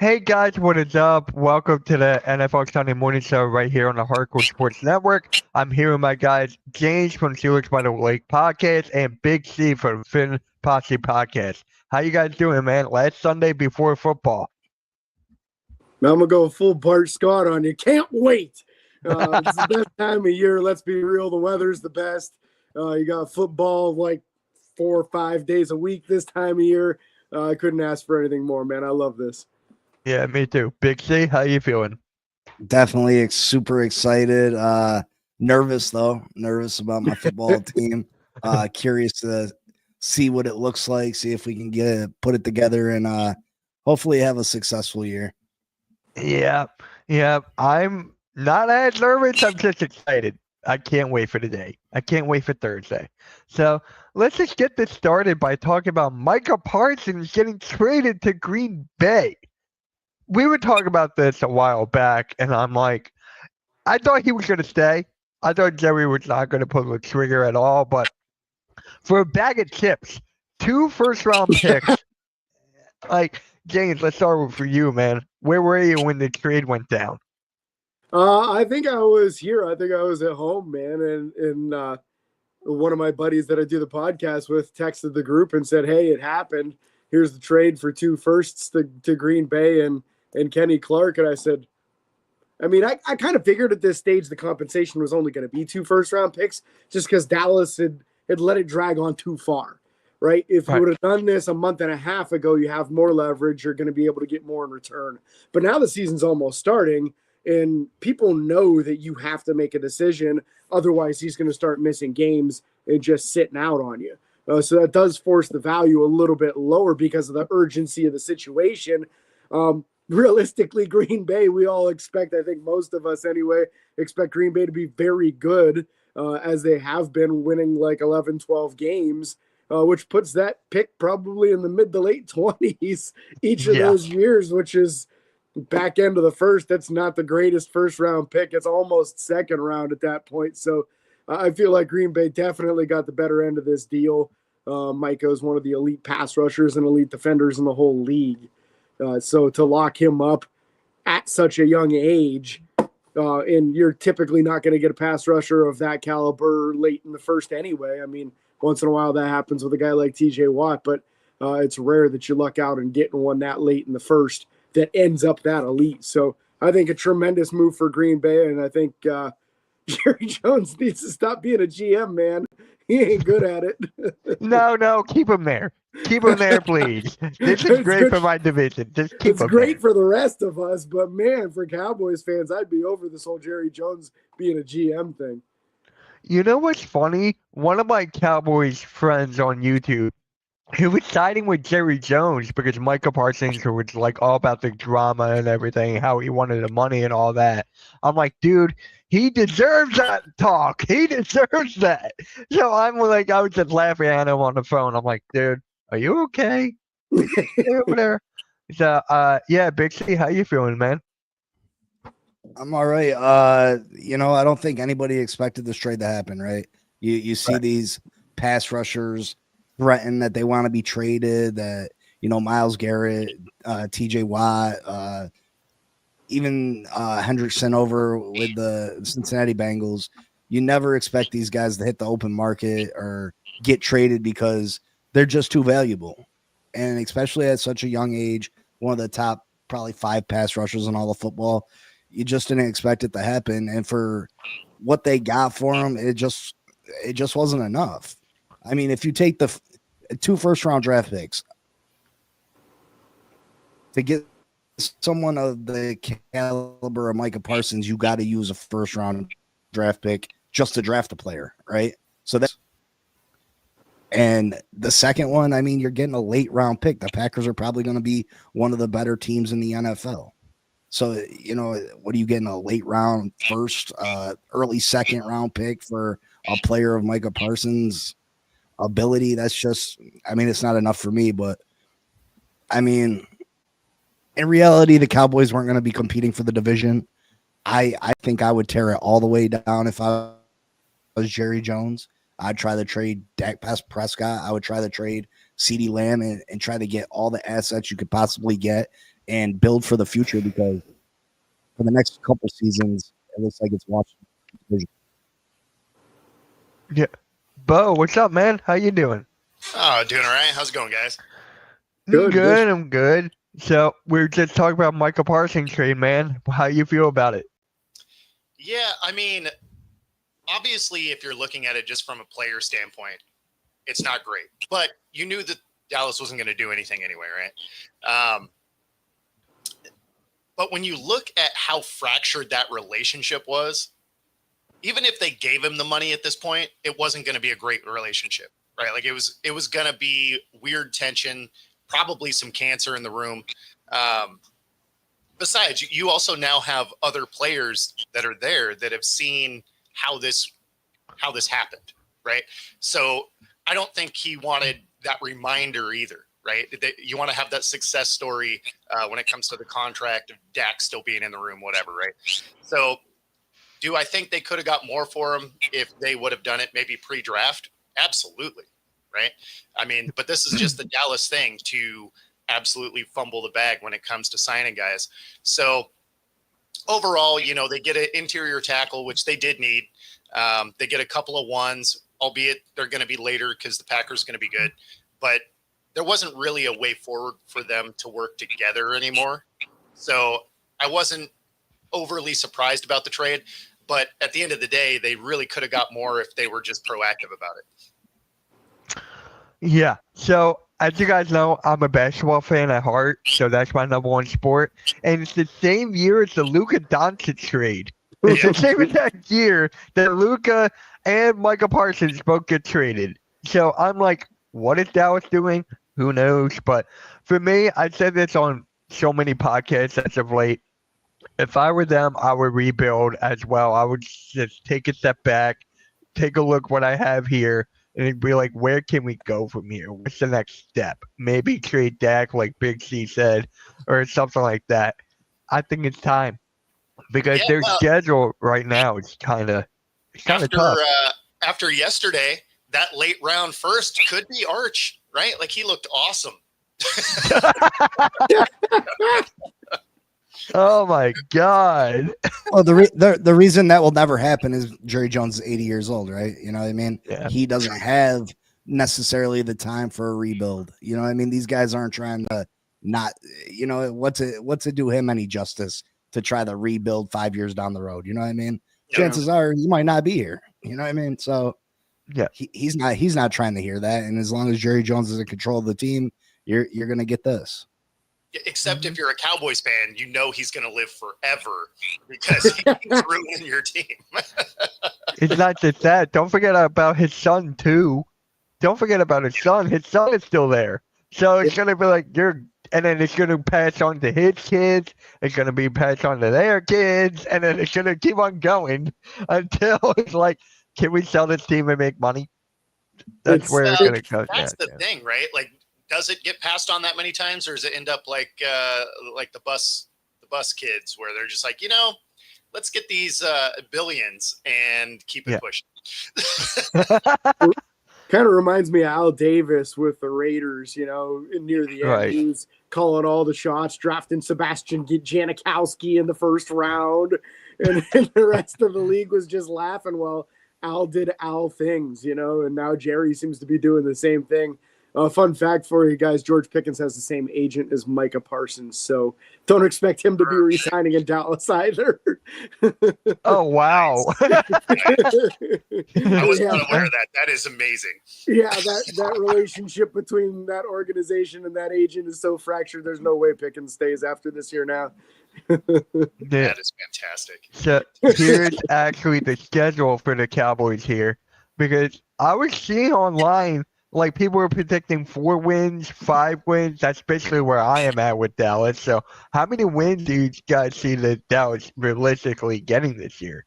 Hey guys, what is up? Welcome to the NFL Sunday Morning Show right here on the Hardcore Sports Network. I'm here with my guys James from Steelers by the Lake Podcast and Big C from Finn Posse Podcast. How you guys doing, man? Last Sunday before football. Now I'm gonna go full Bart Scott on you. Can't wait. It's the best time of year. Let's be real. The weather's the best. You got football like 4 or 5 days a week this time of year. I couldn't ask for anything more, man. I love this. Yeah, me too. Big C, how you feeling? Definitely super excited. Nervous though. Nervous about my football team. Curious to see what it looks like. See if we can put it together and hopefully have a successful year. Yeah. I'm not as nervous. I'm just excited. I can't wait for the day. I can't wait for Thursday. So let's just get this started by talking about Micah Parsons getting traded to Green Bay. We were talking about this a while back, and I'm like, I thought he was going to stay. I thought Jerry was not going to pull the trigger at all. But for a bag of chips, 2 first-round picks, like, James, let's start with for you, man. Where were you when the trade went down? I think I was here. I think I was at home, man. And one of my buddies that I do the podcast with texted the group and said, "Hey, it happened. Here's the trade for 2 firsts to Green Bay and Kenny Clark." And I said, I mean, I kind of figured at this stage the compensation was only going to be 2 first-round picks just because Dallas had let it drag on too far, right? If you would have done this a month and a half ago, you have more leverage. You're going to be able to get more in return. But now the season's almost starting, and people know that you have to make a decision. Otherwise, he's going to start missing games and just sitting out on you. So that does force the value a little bit lower because of the urgency of the situation. Realistically, Green Bay, we all expect, I think most of us anyway, expect Green Bay to be very good as they have been, winning like 11, 12 games, which puts that pick probably in the mid to late 20s each of those years, which is back end of the first. That's not the greatest first round pick. It's almost second round at that point. So I feel like Green Bay definitely got the better end of this deal. Micah is one of the elite pass rushers and elite defenders in the whole league. So to lock him up at such a young age, and you're typically not going to get a pass rusher of that caliber late in the first anyway. I mean, once in a while that happens with a guy like TJ Watt, but it's rare that you luck out and getting one that late in the first that ends up that elite. So I think a tremendous move for Green Bay, and I think Jerry Jones needs to stop being a GM, man. He ain't good at it. No, keep him there. Keep him there, please. This is great for my division. Just keep him there. It's great for the rest of us, but man, for Cowboys fans, I'd be over this whole Jerry Jones being a GM thing. You know what's funny? One of my Cowboys friends on YouTube, he was siding with Jerry Jones because Micah Parsons was like all about the drama and everything, how he wanted the money and all that. I'm like, dude, he deserves that talk. He deserves that. So I'm like, I was just laughing at him on the phone. I'm like, dude, are you okay? Over there. So, yeah, Big C, how you feeling, man? I'm all right. I don't think anybody expected this trade to happen, right? You see these pass rushers threaten that they want to be traded, that, Myles Garrett, TJ Watt, even Hendrickson over with the Cincinnati Bengals. You never expect these guys to hit the open market or get traded because they're just too valuable. And especially at such a young age, one of the top probably 5 pass rushers in all of football, you just didn't expect it to happen. And for what they got for him, it just wasn't enough. I mean, if you take the 2 first-round draft picks to get someone of the caliber of Micah Parsons, you got to use a first-round draft pick just to draft a player, right? So that's and the second one, I mean, you're getting a late-round pick. The Packers are probably going to be one of the better teams in the NFL. So, what are you getting, a late round first, early second round pick for a player of Micah Parsons' ability? That's just, I mean, it's not enough for me. But, I mean, in reality, the Cowboys weren't going to be competing for the division. I think I would tear it all the way down if I was Jerry Jones. I'd try to trade Dak Prescott. I would try to trade CeeDee Lamb and try to get all the assets you could possibly get and build for the future, because for the next couple seasons, it looks like it's Washington's division. Yeah. Bo, what's up, man? How you doing? Oh, doing all right. How's it going, guys? Good, good. I'm good. So we're just talking about Micah Parsons trade, man. How you feel about it? Yeah, I mean, obviously, if you're looking at it just from a player standpoint, it's not great. But you knew that Dallas wasn't going to do anything anyway, right? But when you look at how fractured that relationship was, even if they gave him the money at this point, it wasn't going to be a great relationship, right? Like it was going to be weird tension, probably some cancer in the room. Besides, you also now have other players that are there that have seen how this happened, right? So I don't think he wanted that reminder either, right? You want to have that success story when it comes to the contract of Dak still being in the room, whatever, right? So do I think they could have got more for him if they would have done it maybe pre-draft? Absolutely, right? I mean, but this is just the Dallas thing to absolutely fumble the bag when it comes to signing guys. So overall, they get an interior tackle, which they did need. They get a couple of ones, albeit they're going to be later because the Packers are going to be good. But there wasn't really a way forward for them to work together anymore. So I wasn't overly surprised about the trade. But at the end of the day, they really could have got more if they were just proactive about it. Yeah. So as you guys know, I'm a basketball fan at heart, so that's my number one sport. And it's the same year as the Luka Doncic trade. It's the same exact year that Luka and Micah Parsons both get traded. So I'm like, what is Dallas doing? Who knows? But for me, I said this on so many podcasts as of late. If I were them, I would rebuild as well. I would just take a step back, take a look what I have here, and be like, where can we go from here? What's the next step? Maybe trade Dak, like Big C said, or something like that. I think it's time because their schedule right now is kind of tough. After yesterday, that late round first could be Arch, right? Like he looked awesome. Oh my God! Well, the reason that will never happen is Jerry Jones is 80 years old, right? You know what I mean? Yeah. He doesn't have necessarily the time for a rebuild. You know what I mean? These guys aren't trying to not. What's it do him any justice to try to rebuild 5 years down the road? You know what I mean? No. Chances are he might not be here. You know what I mean? So yeah, he's not trying to hear that. And as long as Jerry Jones is in control of the team, you're gonna get this. Except if you're a Cowboys fan, he's going to live forever because he's ruining your team. It's not just that. Don't forget about his son too. Don't forget about his son. His son is still there. So it's going to be like and then it's going to pass on to his kids. It's going to be passed on to their kids. And then it's going to keep on going until it's like, can we sell this team and make money? That's where it's going to go. That's the thing, right? Like, does it get passed on that many times, or does it end up like the bus kids, where they're just like, let's get these billions and keep it pushing? Kind of reminds me of Al Davis with the Raiders, near the end. Right. He was calling all the shots, drafting Sebastian Janikowski in the first round, and the rest of the league was just laughing while Al did Al things, and now Jerry seems to be doing the same thing. Fun fact for you guys, George Pickens has the same agent as Micah Parsons, so don't expect him to be re-signing in Dallas either. Oh, wow. I was not aware of that. That is amazing. Yeah, that relationship between that organization and that agent is so fractured, there's no way Pickens stays after this year now. That is fantastic. So here's actually the schedule for the Cowboys here, because I was seeing online, like people were predicting 4 wins, 5 wins. That's basically where I am at with Dallas. So how many wins do you guys see that Dallas realistically getting this year?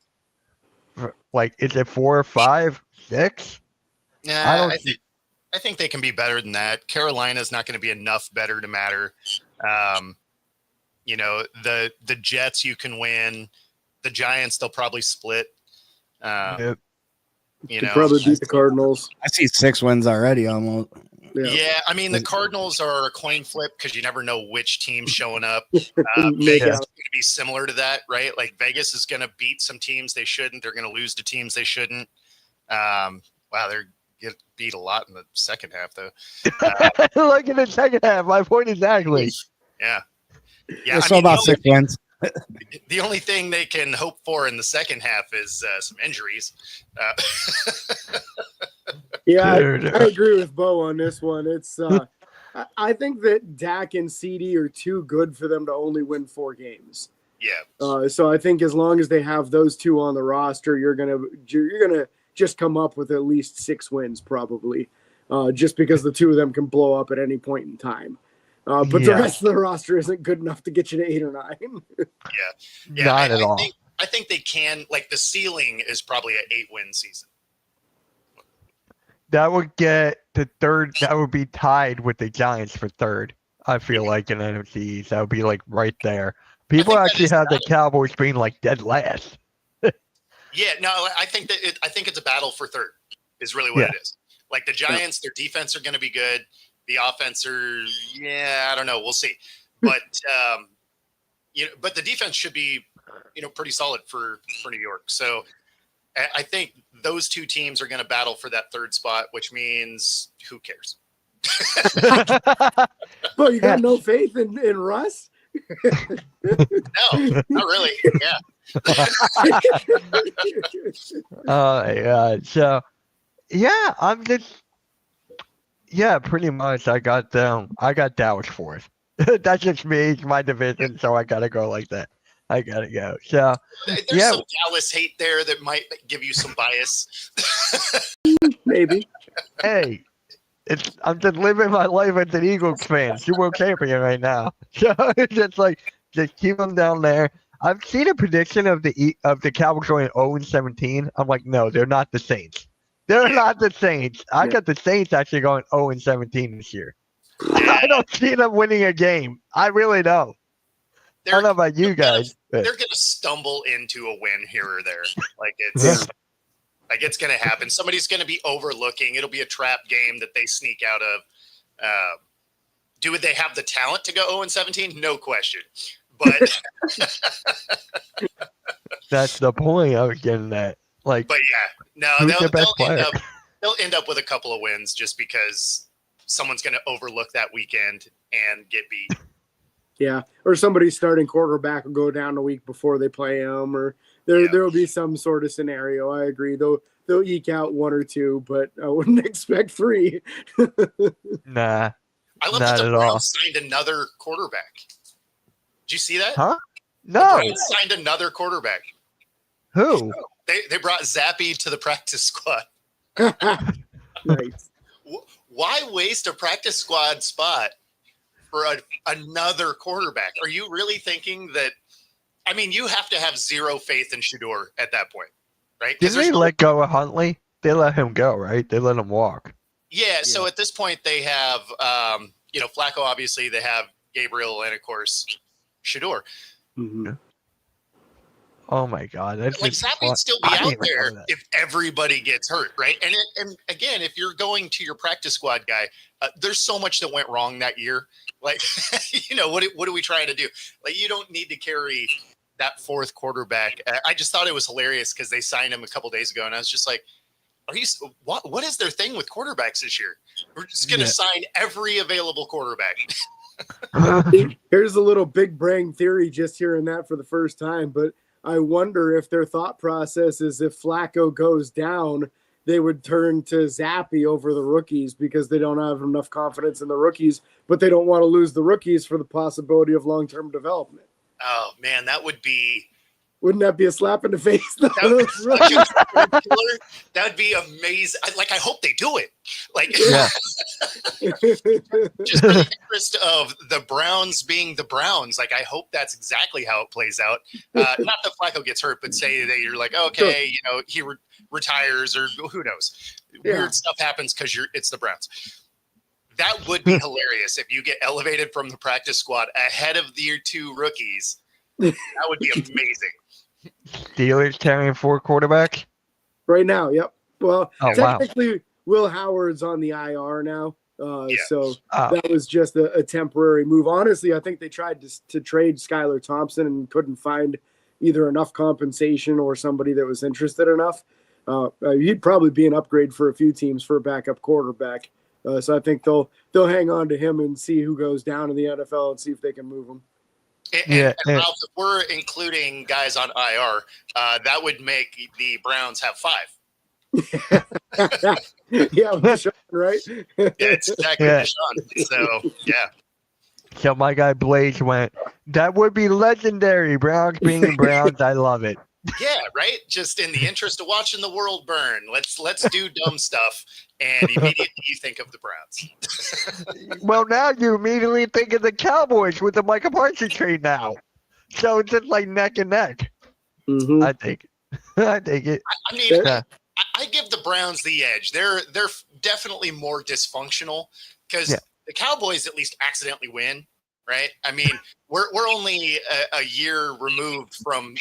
Like, is it 4 or 5, 6? Yeah, I think they can be better than that. Carolina's not going to be enough better to matter. The Jets you can win. The Giants, they'll probably split. Yep. Could probably beat the Cardinals. I see 6 wins already almost. Yeah, I mean the Cardinals are a coin flip because you never know which team's showing up. Make Vegas is out. going to be similar to that, right? Like Vegas is going to beat some teams they shouldn't. They're going to lose to teams they shouldn't. Wow, they're get beat a lot in the second half, though. Look at the second half. My point exactly. Yeah, I saw about 6 wins. The only thing they can hope for in the second half is some injuries. Yeah, Dude. I agree with Bo on this one. It's I think that Dak and CD are too good for them to only win 4 games. Yeah. So I think as long as they have those two on the roster, you're gonna just come up with at least 6 wins probably, just because the two of them can blow up at any point in time. But the Yeah. rest of the roster isn't good enough to get you to 8 or 9. Yeah, Not at all. I think they can. Like the ceiling is probably an 8-win season. That would get the third. That would be tied with the Giants for third. I feel like in NFC East, that would be like right there. People think that actually is have the valid. Cowboys being like dead last. Yeah, no, I think that I think it's a battle for third. Is really what Yeah. it is. Like the Giants, their defense are going to be good. The offense are, I don't know. We'll see. But but the defense should be, pretty solid for New York. So I think those two teams are going to battle for that third spot, which means who cares? But you got no faith in Russ? No, not really. Yeah. Oh my god. So yeah, pretty much I got them. I got Dallas fourth. That's just me, it's my division, so I gotta go like that. I gotta go. So There's Yeah. some Dallas hate there that might give you some bias. Maybe. hey, I'm just living my life as an Eagles fan, Super Bowl champion right now. So it's just like just keep them down there. I've seen a prediction of the Cowboys going 0-17. I'm like, no, they're not the Saints. They're not the Saints. I Yeah. got the Saints actually going 0-17 this year. I don't see them winning a game. I really don't. I don't know about you guys, but They're going to stumble into a win here or there. Like Yeah. it's going to happen. Somebody's going to be overlooking. It'll be a trap game that they sneak out of. Do they have the talent to go 0-17? No question. But that's the point I was getting at. Like, but yeah, no, who's the best player? they'll end up with a couple of wins just because someone's going to overlook that weekend and get beat. Yeah, or somebody's starting quarterback will go down a week before they play him, or there will be some sort of scenario. I agree. They'll eke out 1 or 2, but I wouldn't expect 3. nah. I love Not that the at all. Browns signed another quarterback. Did you see that? Huh? The No. Browns signed another quarterback. Who? They brought Zappy to the practice squad. Nice. Why waste a practice squad spot for another quarterback? Are you really thinking that? I mean, you have to have zero faith in Shador at that point, right? 'Cause Didn't they there's no- let go of Huntley? They let him go, right? They let him walk. Yeah. So at this point, they have, Flacco. Obviously, they have Gabriel, and of course, Shador. Mhm. Oh my god. That's Like just Zappy would still be I didn't out even there know that. if everybody gets hurt, right? And again, if you're going to your practice squad guy, there's so much that went wrong that year. Like, what are we trying to do? Like, you don't need to carry that fourth quarterback. I just thought it was hilarious because they signed him a couple days ago, and I was just like, what is their thing with quarterbacks this year? We're just going to Yeah. sign every available quarterback. Here's a little big brain theory, just hearing that for the first time, but I wonder if their thought process is if Flacco goes down, they would turn to Zappy over the rookies because they don't have enough confidence in the rookies, but they don't want to lose the rookies for the possibility of long-term development. Oh man, that would be Wouldn't that be a slap in the face? though? that would be such a spectacular- that would be amazing. I hope they do it. Like, Yeah. just for the interest of the Browns being the Browns, like I hope that's exactly how it plays out. Not that Flacco gets hurt, but say that you're like, okay, he retires or who knows, Yeah. weird stuff happens because it's the Browns. That would be hilarious if you get elevated from the practice squad ahead of your 2 rookies. That would be amazing. Steelers carrying 4 quarterbacks. Right now, yep. Well, Oh, wow. technically, Will Howard's on the IR now, So Oh, that was just a temporary move. Honestly, I think they tried to trade Skylar Thompson and couldn't find either enough compensation or somebody that was interested enough. He'd probably be an upgrade for a few teams for a backup quarterback. So I think they'll hang on to him and see who goes down in the NFL and see if they can move him. Yeah, And Ralph, if we're including guys on IR, that would make the Browns have 5. Yeah, Deshaun, right? Yeah, it's exactly Yeah. Deshaun. So, yeah. so my guy Blaze went, that would be legendary. Browns being Browns. I love it. Yeah, right? Just in the interest of watching the world burn, let's do dumb stuff, and immediately you think of the Browns. Well, now you immediately think of the Cowboys with the Micah Parsons trade now. So it's just like neck and neck. Mhm. I think. I think it. I mean, Yeah. I give the Browns the edge. They're definitely more dysfunctional because Yeah. the Cowboys at least accidentally win, right? I mean, we're only a year removed from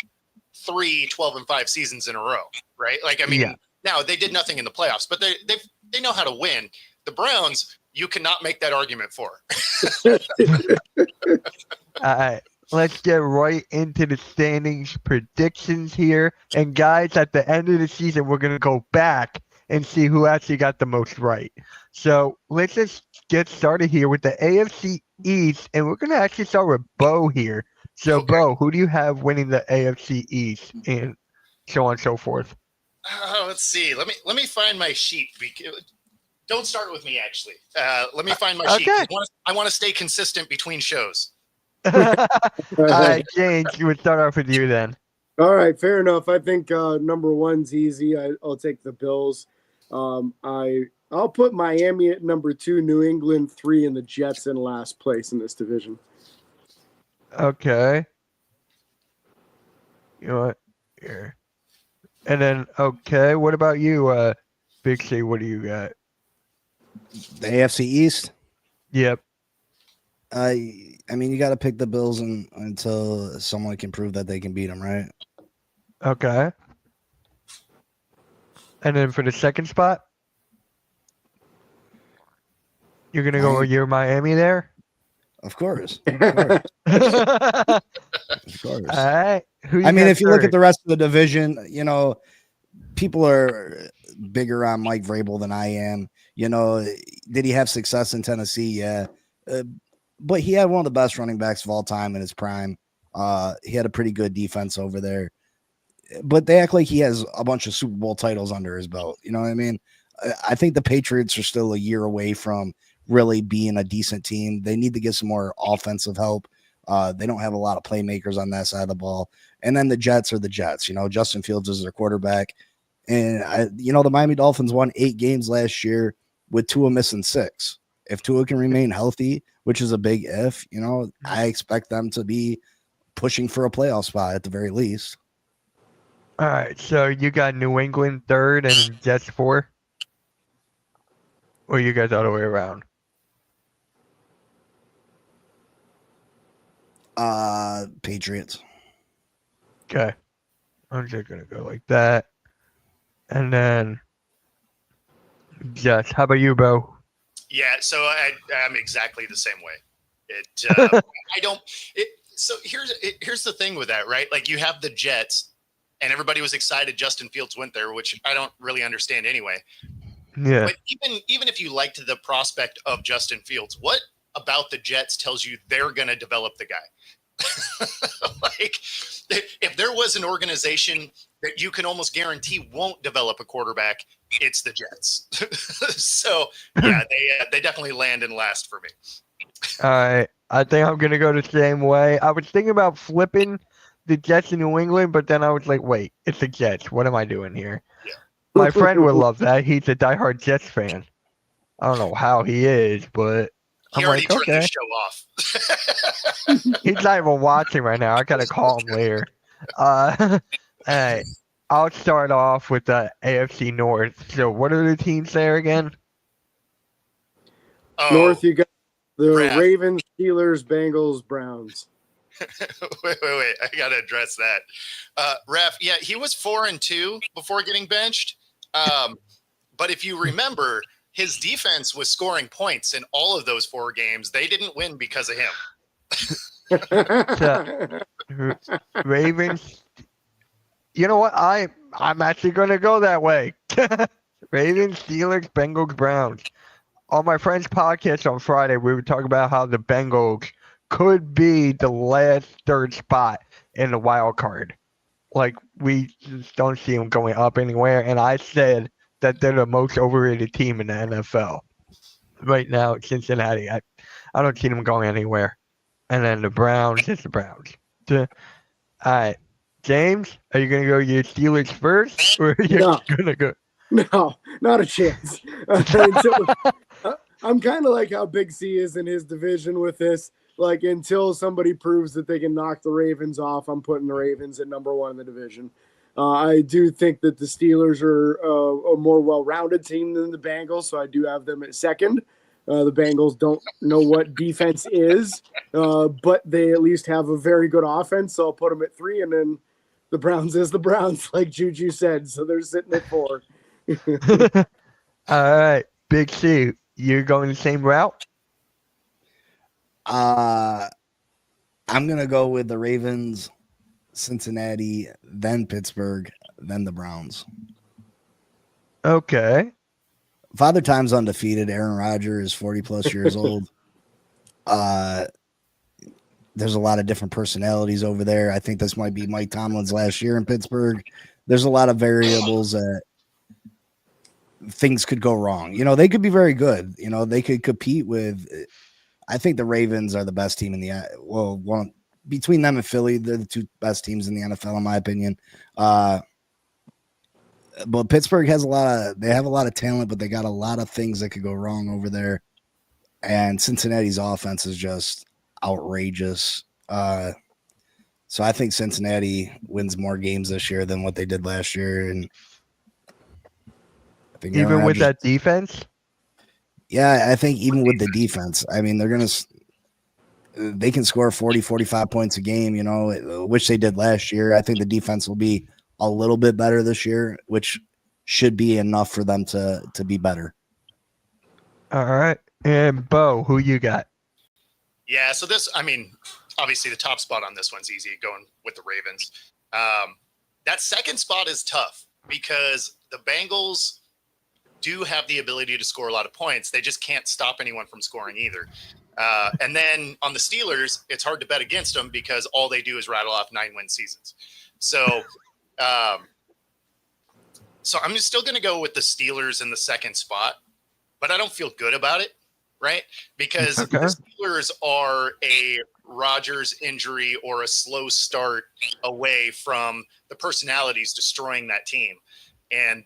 3 12-5 seasons in a row, right? Like, I mean, Yeah. now they did nothing in the playoffs, but they know how to win. The Browns, you cannot make that argument for. All right. Let's get right into the standings predictions here. And guys, at the end of the season, we're going to go back and see who actually got the most right. So let's just get started here with the AFC East. And we're going to actually start with Bo here. So, Okay. Bo, who do you have winning the AFC East and so on and so forth? Let's see. Let me find my sheet. Don't start with me, actually. Let me find my sheet. Okay. I want to stay consistent between shows. All right, James, you would start off with you then. All right, fair enough. I think number one's easy. I'll take the Bills. I'll put Miami at number 2, New England 3, and the Jets in last place in this division. Okay. You know what? Here. And then, okay, what about you, Big C? What do you got? The AFC East. Yep. I mean, you got to pick the Bills until someone can prove that they can beat them, right? Okay. And then for the second spot, you're gonna go with your Miami there. Of course. Of course. All Of course. right. Who you I mean, got if you look third? at the rest of the division, you know, people are bigger on Mike Vrabel than I am. You know, did he have success in Tennessee? Yeah. But he had one of the best running backs of all time in his prime. He had a pretty good defense over there. But they act like he has a bunch of Super Bowl titles under his belt. You know what I mean? I think the Patriots are still a year away from really being a decent team. They need to get some more offensive help. They don't have a lot of playmakers on that side of the ball. And then the Jets are the Jets. You know, Justin Fields is their quarterback. And, the Miami Dolphins won 8 games last year with Tua missing 6. If Tua can remain healthy, which is a big if, I expect them to be pushing for a playoff spot at the very least. All right. So you got New England third and Jets 4, or you guys all the way around? Patriots. Okay. I'm just gonna go like that, and then Jets. How about you, Bo? Yeah, so I'm exactly the same way. So here's the thing with that, right? Like, you have the Jets, and everybody was excited Justin Fields went there, which I don't really understand anyway. Yeah. But even if you liked the prospect of Justin Fields, what about the Jets tells you they're going to develop the guy? Like, if there was an organization that you can almost guarantee won't develop a quarterback, it's the Jets. So yeah, they definitely land in last for me. All right. I think I'm gonna go the same way. I was thinking about flipping the Jets in New England, but then I was like, wait, it's the Jets. What am I doing here? Yeah. My friend would love that. He's a diehard Jets fan. I don't know how he is, but He I'm already like, turned the okay. show off. He's not even watching right now. I gotta call him later. All right. I'll start off with the AFC North. So what are the teams there again? Oh, North, you got the Raph. Ravens, Steelers, Bengals, Browns. wait. I got to address that. Ref, yeah, he was 4-2 before getting benched. But if you remember, his defense was scoring points in all of those 4 games. They didn't win because of him. Ravens. You know what? I'm actually going to go that way. Ravens, Steelers, Bengals, Browns. On my friend's podcast on Friday, we were talking about how the Bengals could be the last third spot in the wild card. Like, we just don't see them going up anywhere. And I said that they're the most overrated team in the NFL. Right now, Cincinnati. I don't see them going anywhere. And then the Browns, it's the Browns. All right. James, are you going to go your Steelers first? Or are you No. going to go? No, not a chance. I'm kind of like how Big C is in his division with this. Like, until somebody proves that they can knock the Ravens off, I'm putting the Ravens at number 1 in the division. I do think that the Steelers are a more well-rounded team than the Bengals, so I do have them at second. The Bengals don't know what defense is, but they at least have a very good offense, so I'll put them at 3, and then the Browns is the Browns, like Juju said, so they're sitting at 4. All right. Big C, you're going the same route? I'm gonna go with the Ravens, Cincinnati, then Pittsburgh, then the Browns. Okay. Father Time's undefeated. Aaron Rodgers is 40 plus years old. There's a lot of different personalities over there. I think this might be Mike Tomlin's last year in Pittsburgh. There's a lot of variables that things could go wrong. You know, they could be very good. You know, they could compete with. I think the Ravens are the best team in the between them and Philly, they're the 2 best teams in the NFL, in my opinion. But Pittsburgh has they have a lot of talent, but they got a lot of things that could go wrong over there. And Cincinnati's offense is just outrageous. So I think Cincinnati wins more games this year than what they did last year. And I think Even with that defense? Yeah, I think even with the defense, I mean, they can score 40, 45 points a game, you know, which they did last year. I think the defense will be a little bit better this year, which should be enough for them to be better. All right. And Bo, who you got? Yeah, so obviously the top spot on this one's easy, going with the Ravens. That second spot is tough because the Bengals do have the ability to score a lot of points. They just can't stop anyone from scoring either. And then on the Steelers, it's hard to bet against them because all they do is rattle off 9-win seasons. So I'm still going to go with the Steelers in the second spot, but I don't feel good about it, right? Because Okay. the Steelers are a Rodgers injury or a slow start away from the personalities destroying that team. And,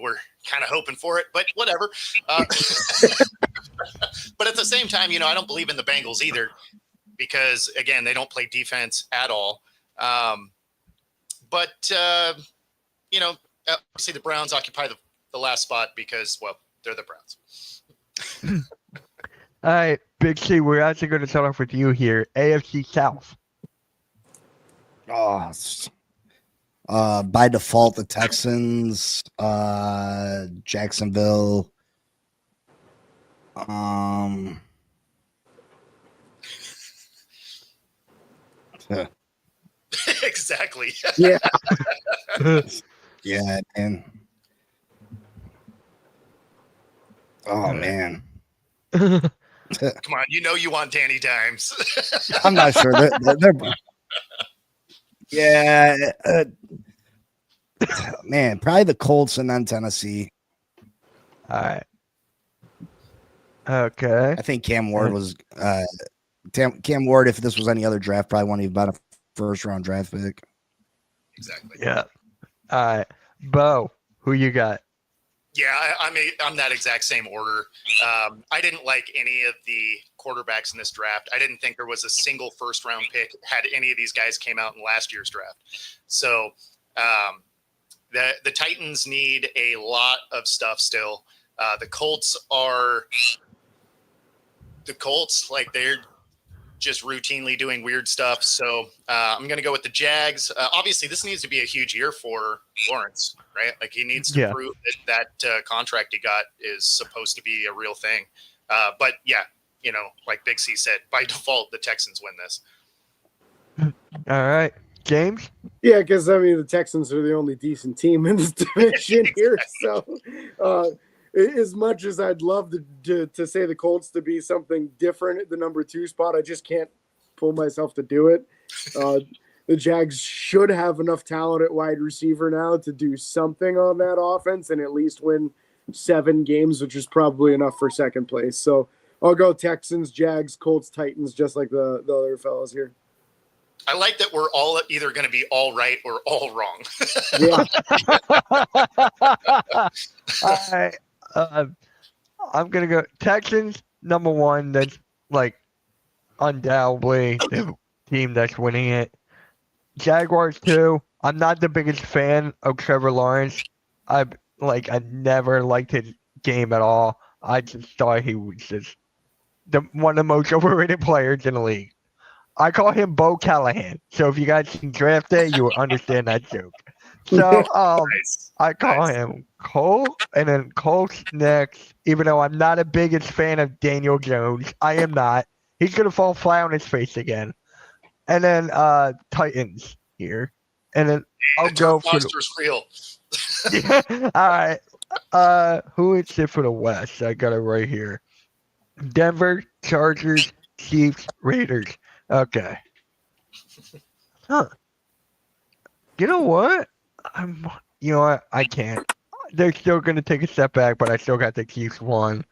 we're kind of hoping for it, but whatever. But at the same time, I don't believe in the Bengals either because, again, they don't play defense at all. But obviously the Browns occupy the last spot because, well, they're the Browns. All right, Big C, we're actually going to start off with you here. AFC South. By default, the Texans, Jacksonville. Exactly. Yeah. Yeah, man. Oh man. Come on, you want Danny Dimes. I'm not sure. They're yeah. Man, probably the Colts and then Tennessee. All right. Okay. I think Cam Ward was Cam Ward. If this was any other draft, probably wouldn't even been a first round draft pick. Exactly. Yeah. All right. Bo, who you got? Yeah, I'm that exact same order. I didn't like any of the quarterbacks in this draft. I didn't think there was a single first round pick had any of these guys came out in last year's draft. So the Titans need a lot of stuff still. The Colts, like just routinely doing weird stuff. So I'm going to go with the Jags. Obviously, this needs to be a huge year for Lawrence, right? Like he needs to prove that contract he got is supposed to be a real thing. But yeah, like Big C said, by default, the Texans win this. All right, James. Yeah, because the Texans are the only decent team in this division here. So, as much as I'd love to say the Colts to be something different at the number 2 spot, I just can't pull myself to do it. The Jags should have enough talent at wide receiver now to do something on that offense and at least win 7 games, which is probably enough for second place. So I'll go Texans, Jags, Colts, Titans, just like the other fellas here. I like that we're all either going to be all right or all wrong. Yeah. All right. I'm going to go Texans, number 1. That's like undoubtedly the team that's winning it. Jaguars, 2. I'm not the biggest fan of Trevor Lawrence. I never liked his game at all. I just thought he was just one of the most overrated players in the league. I call him Bo Callahan. So if you guys can draft it, you will understand that joke. So Nice. I call him Cole, and then Colts next. Even though I'm not a biggest fan of Daniel Jones, I am not. He's gonna fall flat on his face again. And then Titans here, and then I'll go for Monster's real. yeah. All right. Who is it for the West? I got it right here. Denver, Chargers, Chiefs, Raiders. Okay. Huh. You know what? I can't. They're still going to take a step back, but I still got the Chiefs 1.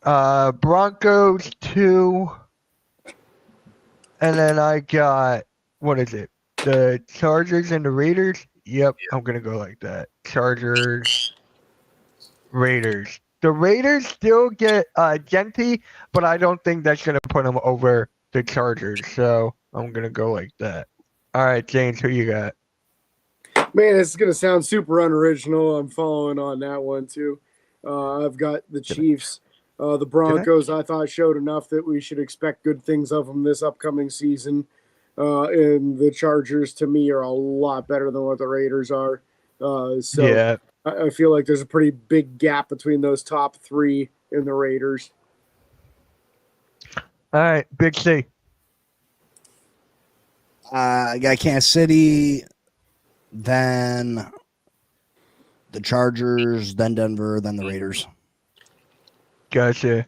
Broncos 2. And then I got, what is it? The Chargers and the Raiders? Yep. I'm going to go like that. Chargers, Raiders. The Raiders still get Genty, but I don't think that's going to put them over the Chargers. So I'm going to go like that. All right, James, who you got? Man, it's going to sound super unoriginal. I'm following on that one, too. I've got the Chiefs. The Broncos, I thought, showed enough that we should expect good things of them this upcoming season. And the Chargers, to me, are a lot better than what the Raiders are. Yeah. I feel like there's a pretty big gap between those top 3 and the Raiders. All right, Big C. I got Kansas City, then the Chargers, then Denver, then the Raiders. Gotcha.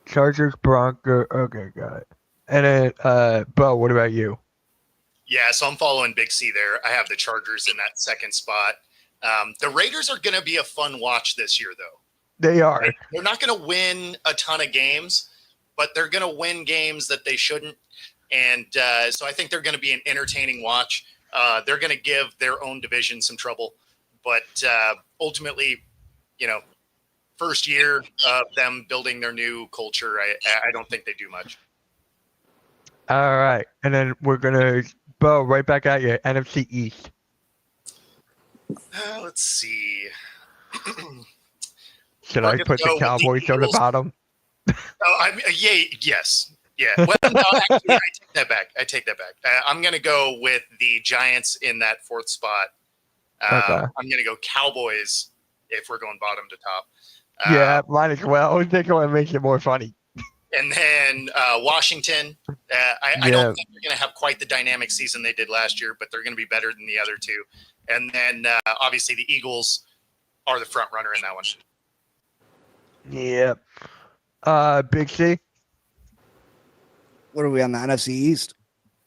Chargers, Broncos. Okay, got it. And then, Bo, what about you? Yeah, so I'm following Big C there. I have the Chargers in that second spot. The Raiders are going to be a fun watch this year, though. They are. They're not going to win a ton of games, but they're going to win games that they shouldn't. And so I think they're going to be an entertaining watch. They're going to give their own division some trouble. But ultimately, first year of them building their new culture, I don't think they do much. All right. And then we're going to, Bo, right back at you, NFC East. Let's see. Should I put the Cowboys on the bottom? Yes. Yeah. Well, no, actually, I take that back. I'm going to go with the Giants in that 4th spot. Okay. I'm going to go Cowboys if we're going bottom to top. Yeah, might as well. I think it makes it more funny. And then Washington. I don't think they're going to have quite the dynamic season they did last year, but they're going to be better than the other 2. And then obviously the Eagles are the front runner in that one. Yep. Big C? What are we on the NFC East?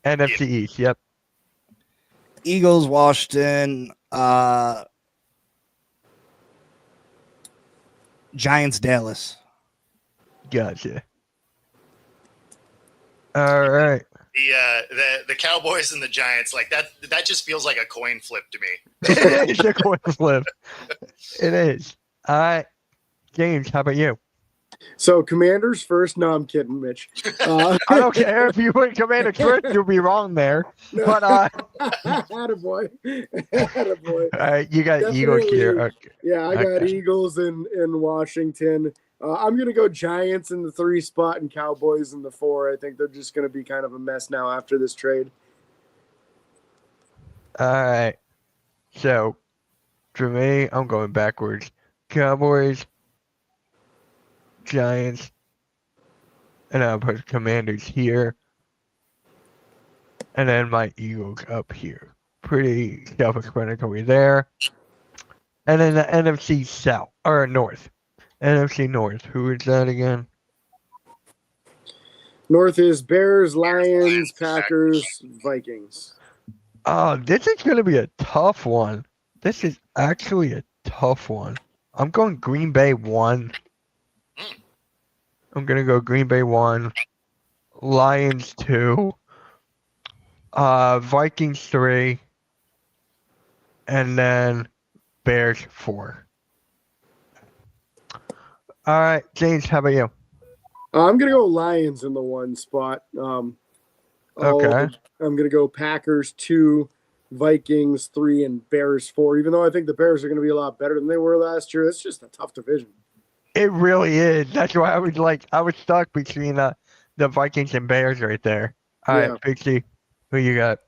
NFC East, yep. Eagles, Washington, Giants, Dallas. Gotcha. All right. The Cowboys and the Giants, like that just feels like a coin flip to me. It's a coin flip. It is. All right. James, how about you? So Commanders first. No, I'm kidding, Mitch. I don't care if you put Commanders first, you'll be wrong there. But Attaboy. Attaboy. all right, you got Eagles here. Definitely. Okay. Yeah, I got Okay. Eagles in Washington. I'm going to go Giants in the 3 spot and Cowboys in the 4. I think they're just going to be kind of a mess now after this trade. All right. So for me, I'm going backwards. Cowboys, Giants, and I'll put Commanders here. And then my Eagles up here. Pretty self-explanatory there. And then the NFC South or North. NFC North. Who is that again? North is Bears, Lions, Packers, Vikings. Oh, this is going to be a tough one. This is actually a tough one. I'm going Green Bay 1. I'm going to go Green Bay 1. Lions 2. Vikings 3. And then Bears 4. All right, James, how about you? I'm going to go Lions in the 1 spot. Okay. I'm going to go Packers 2, Vikings 3, and Bears 4. Even though I think the Bears are going to be a lot better than they were last year, it's just a tough division. It really is. That's why I was stuck between the Vikings and Bears right there. All Yeah. right, Pixie, who you got?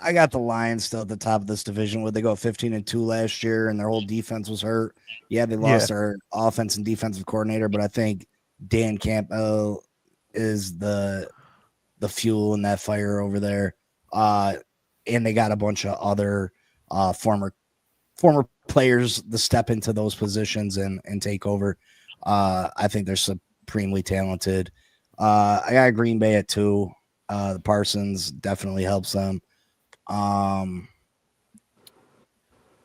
I got the Lions still at the top of this division. Would they go 15-2 last year and their whole defense was hurt? Yeah, they lost their offense and defensive coordinator, but I think Dan Campbell is the fuel in that fire over there. And they got a bunch of other former players to step into those positions and take over. I think they're supremely talented. I got Green Bay at 2. The Parsons definitely helps them. I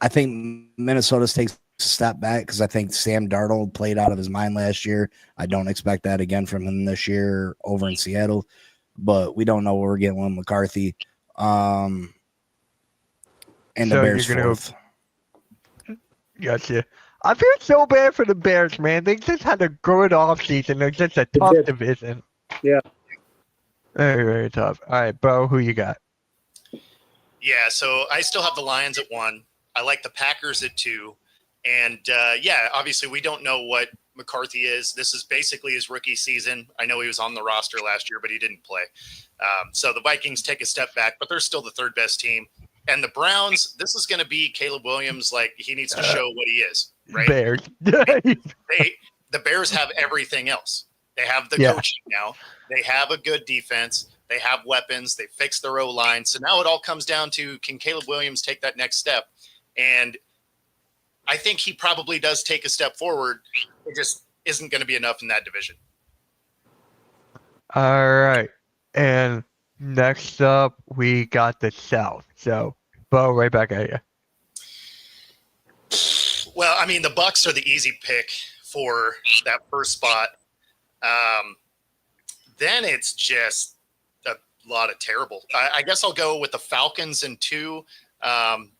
think Minnesota takes a step back because I think Sam Darnold played out of his mind last year. I don't expect that again from him this year over in Seattle, but we don't know what we're getting with McCarthy. And the So Bears you're gonna 4th. Gotcha. I feel so bad for the Bears, man. They just had a good offseason. They're just a tough did. division. Yeah. Very, very tough. All right, Bo, who you got? Yeah, so I still have the Lions at 1. I like the Packers at 2. And yeah, obviously we don't know what McCarthy is. This is basically his rookie season. I know he was on the roster last year, but he didn't play. So the Vikings take a step back, but they're still the 3rd best team. And the Browns, this is going to be Caleb Williams. Like, he needs to show what he is, right? Bears. The Bears have everything else. They have the coaching now. They have a good defense. They have weapons. They fixed their O-line. So now it all comes down to, can Caleb Williams take that next step? And I think he probably does take a step forward. It just isn't going to be enough in that division. All right. And next up, we got the South. So, Bo, right back at you. Well, I mean, the Bucs are the easy pick for that first spot. Then it's just a lot of terrible. I guess I'll go with the Falcons in 2.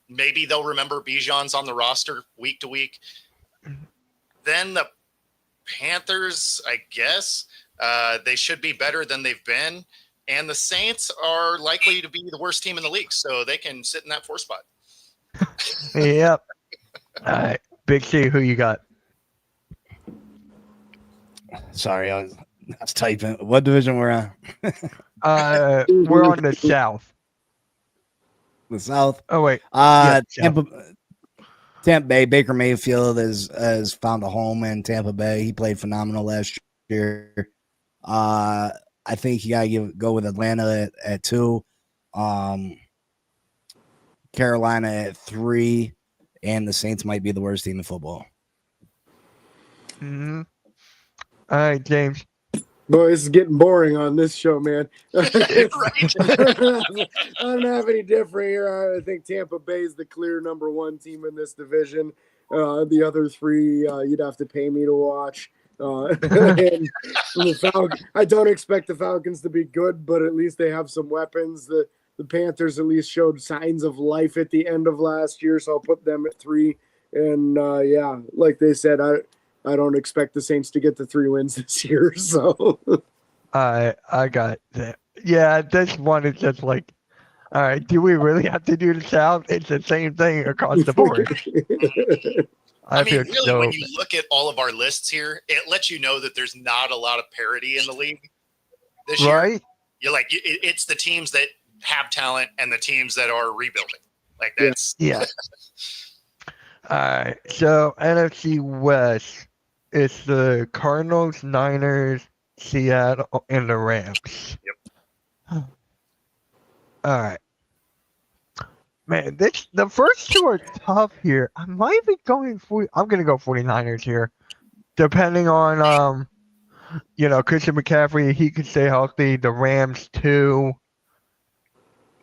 Maybe they'll remember Bijan's on the roster week to week. Then the Panthers, I guess, they should be better than they've been. And the Saints are likely to be the worst team in the league, so they can sit in that 4 spot. Yep. All right. Big C, who you got? Sorry, I was typing. What division we're on? We're on the South. The South. Oh, wait. Yeah, Tampa Bay. Baker Mayfield has found a home in Tampa Bay. He played phenomenal last year. I think you gotta go with Atlanta at 2, Carolina at 3, and the Saints might be the worst team in football. Mm-hmm. All right, James. Boy, this is getting boring on this show, man. I don't have any different here. I think Tampa Bay is the clear number 1 team in this division. The other 3, you'd have to pay me to watch. And I don't expect the Falcons to be good, but at least they have some weapons. The Panthers at least showed signs of life at the end of last year, so I'll put them at 3. And yeah, like they said, I don't expect the Saints to get the 3 wins this year. So I got that. Yeah, this one is just like, all right, do we really have to do the South? It's the same thing across the board. I mean, feel really, so when you look at all of our lists here, it lets you know that there's not a lot of parity in the league this year. right. You're like, it's the teams that have talent and the teams that are rebuilding. Like that's Yeah. All right. So NFC West, it's the Cardinals, Niners, Seattle, and the Rams. Yep. All right. Man, the first two are tough here. I might be going for. I'm gonna go 49ers here, depending on Christian McCaffrey. He could stay healthy. The Rams too.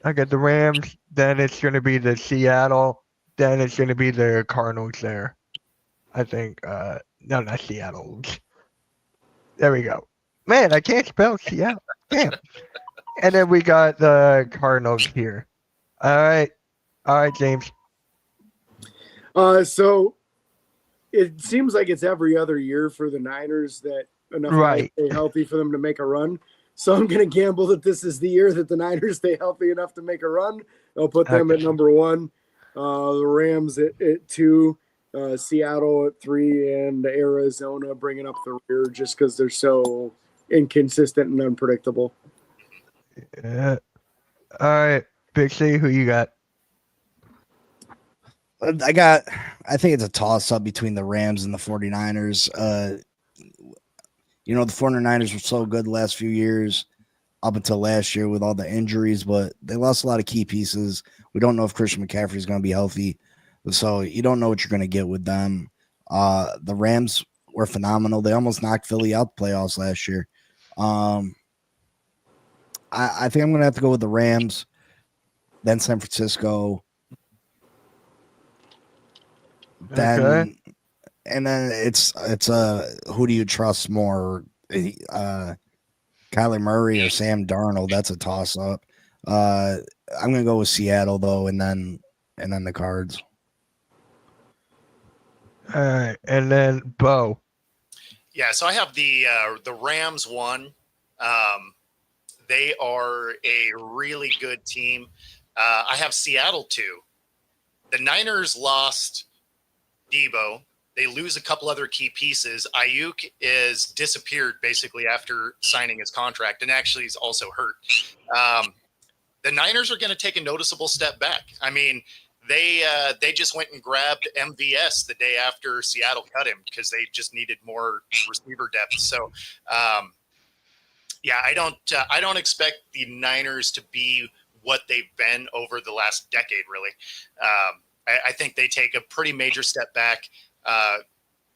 I got the Rams. Then it's gonna be the Seattle. Then it's gonna be the Cardinals there. I think. No, not Seattle. There we go. Man, I can't spell Seattle. Damn. And then we got the Cardinals here. All right, James. so it seems like it's every other year for the Niners that enough Right. guys stay healthy for them to make a run. So I'm going to gamble that this is the year that the Niners stay healthy enough to make a run. I'll put them at Okay. number 1, the Rams at 2, Seattle at 3, and Arizona bringing up the rear just because they're so inconsistent and unpredictable. Yeah. All right, Big C, who you got? I think it's a toss up between the Rams and the 49ers. The 49ers were so good the last few years up until last year with all the injuries, but they lost a lot of key pieces. We don't know if Christian McCaffrey is going to be healthy. So you don't know what you're going to get with them. The Rams were phenomenal. They almost knocked Philly out the playoffs last year. I think I'm going to have to go with the Rams, then San Francisco. Then and then it's who do you trust more, Kyler Murray or Sam Darnold? That's a toss up. I'm gonna go with Seattle though, and then the Cards. All right, and then Bo. Yeah, so I have the Rams 1. They are a really good team. I have Seattle 2. The Niners lost Debo. They lose a couple other key pieces. Ayuk is disappeared basically after signing his contract, and actually he's also hurt. The Niners are going to take a noticeable step back. I mean, they just went and grabbed MVS the day after Seattle cut him because they just needed more receiver depth. So, I don't expect the Niners to be what they've been over the last decade, really. I think they take a pretty major step back.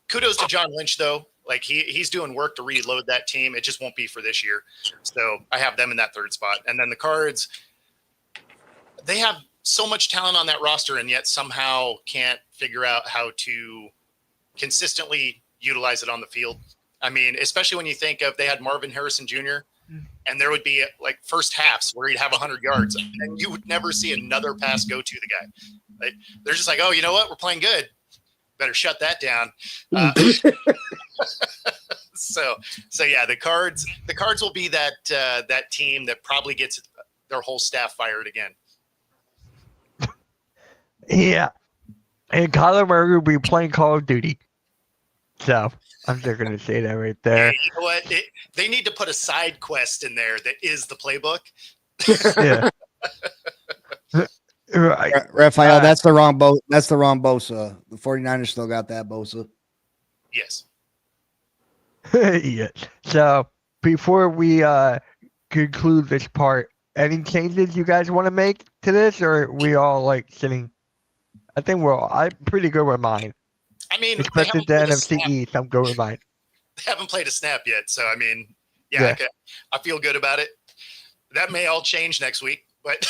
Kudos to John Lynch, though. Like he's doing work to reload that team. It just won't be for this year. So I have them in that 3rd spot. And then the Cards, they have so much talent on that roster and yet somehow can't figure out how to consistently utilize it on the field. I mean, especially when you think of they had Marvin Harrison Jr. and there would be like first halves where he'd have 100 yards and you would never see another pass go to the guy. Like, they're just like, oh, you know what? We're playing good. Better shut that down. So yeah, the Cards will be that team that probably gets their whole staff fired again. Yeah, and Kyler Murray will be playing Call of Duty. So I'm just going to say that right there. Hey, you know what? They need to put a side quest in there that is the playbook. Yeah. Right. Raphael, that's the wrong Bosa. The 49ers still got that Bosa. Yes. Yeah. So before we conclude this part, any changes you guys want to make to this, or are we all like sitting? I think I'm pretty good with mine. I mean, Especially the NFC East, I'm good with mine. They haven't played a snap yet, so I mean, yeah. Okay. I feel good about it. That may all change next week, but